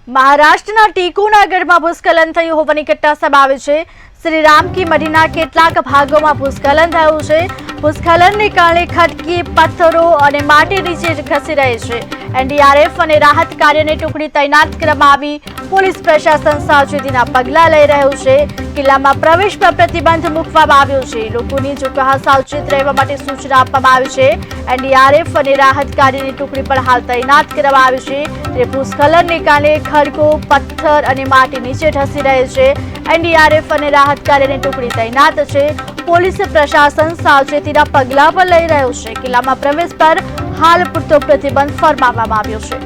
મહારાષ્ટ્રના ટીકુનગરમાં ભૂસ્ખલન થયું હોવાની ઘટના સામે આવી છે। શ્રી રામકી મઢીના કેટલાક ભાગોમાં ભૂસ્ખલન થયું છે। ભૂસ્ખલનને કારણે ખડકી, પથ્થરો અને માટી નીચે ખસી રહી છે। એનડીઆરએફ અને રાહત કાર્યની ટુકડી તૈનાત કરવામાં આવી। પોલીસ પ્રશાસન સાવચેતીના પગલાં લઈ રહ્યું છે। કિલ્લામાં પ્રવેશ પર પ્રતિબંધ મૂકવામાં આવ્યો છે। લોકોની જોકે સાવચેત રહેવા માટે સૂચના આપવામાં આવી છે। એનડીઆરએફ અને રાહત કાર્યની ટુકડી પણ હાલ તૈનાત કરવામાં આવી છે। ત્યારે ભૂસ્ખલનને કારણે ખડકો, પથ્થર અને માટી નીચે ધસી રહે છે। એનડીઆરએફ અને રાહત કાર્યની ટુકડી તૈનાત છે। પોલીસ પ્રશાસન સાવચેતીના પગલાં પણ લઈ રહ્યું છે। કિલ્લામાં પ્રવેશ પર હાલ પૂરતો પ્રતિબંધ ફરમાવવામાં આવ્યો છે।